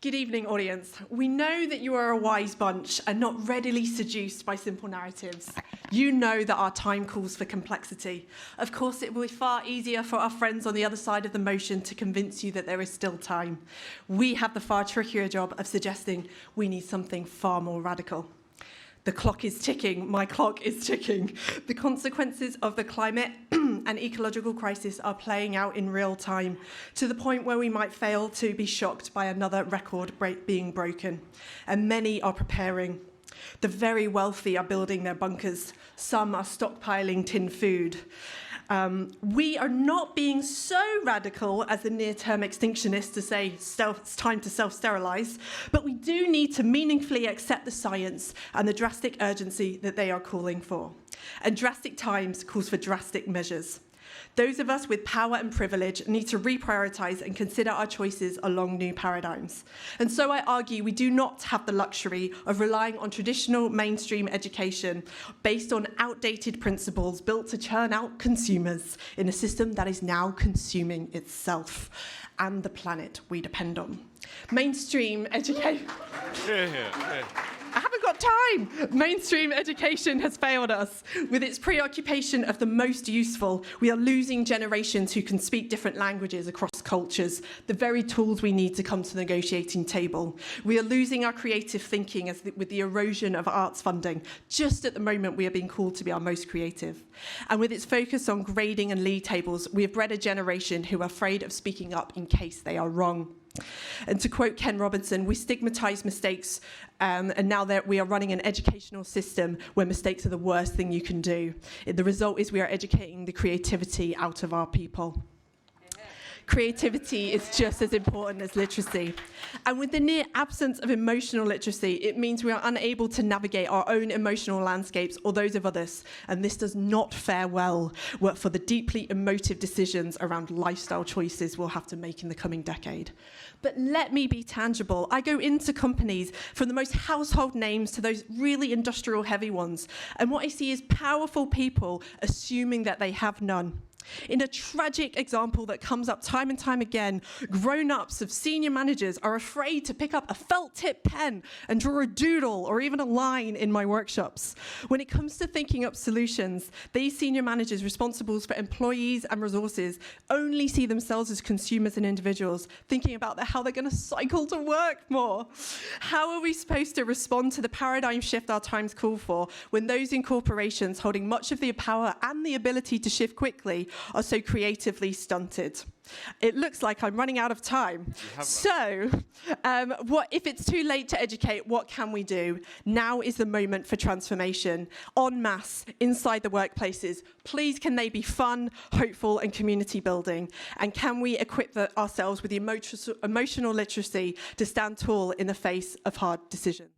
Good evening, audience. We know that you are a wise bunch and not readily seduced by simple narratives. You know that our time calls for complexity. Of course, it will be far easier for our friends on the other side of the motion to convince you that there is still time. We have the far trickier job of suggesting we need something far more radical. The clock is ticking, my clock is ticking. The consequences of the climate and ecological crisis are playing out in real time, to the point where we might fail to be shocked by another record being broken. And many are preparing. The very wealthy are building their bunkers. Some are stockpiling tin food. We are not being so radical as the near-term extinctionists to say it's time to self-sterilise, but we do need to meaningfully accept the science and the drastic urgency that they are calling for. And drastic times calls for drastic measures. Those of us with power and privilege need to reprioritise and consider our choices along new paradigms. And so I argue we do not have the luxury of relying on traditional mainstream education based on outdated principles built to churn out consumers in a system that is now consuming itself and the planet we depend on. Mainstream education... I haven't got time. Mainstream education has failed us. With its preoccupation of the most useful, we are losing generations who can speak different languages across cultures, the very tools we need to come to the negotiating table. We are losing our creative thinking with the erosion of arts funding, just at the moment we are being called to be our most creative. And with its focus on grading and league tables, we have bred a generation who are afraid of speaking up in case they are wrong. And to quote Ken Robinson, we stigmatise mistakes, and now that we are running an educational system where mistakes are the worst thing you can do. The result is we are educating the creativity out of our people. Creativity is just as important as literacy. And with the near absence of emotional literacy, it means we are unable to navigate our own emotional landscapes or those of others. And this does not fare well for the deeply emotive decisions around lifestyle choices we'll have to make in the coming decade. But let me be tangible. I go into companies from the most household names to those really industrial heavy ones. And what I see is powerful people assuming that they have none. In a tragic example that comes up time and time again, grown-ups of senior managers are afraid to pick up a felt-tip pen and draw a doodle or even a line in my workshops. When it comes to thinking up solutions, these senior managers responsible for employees and resources only see themselves as consumers and individuals, thinking about how they're going to cycle to work more. How are we supposed to respond to the paradigm shift our times call for when those in corporations holding much of the power and the ability to shift quickly are so creatively stunted? It looks like I'm running out of time. So, if it's too late to educate, what can we do? Now is the moment for transformation, en masse, inside the workplaces. Please, can they be fun, hopeful, and community building? And can we equip ourselves with the emotional literacy to stand tall in the face of hard decisions?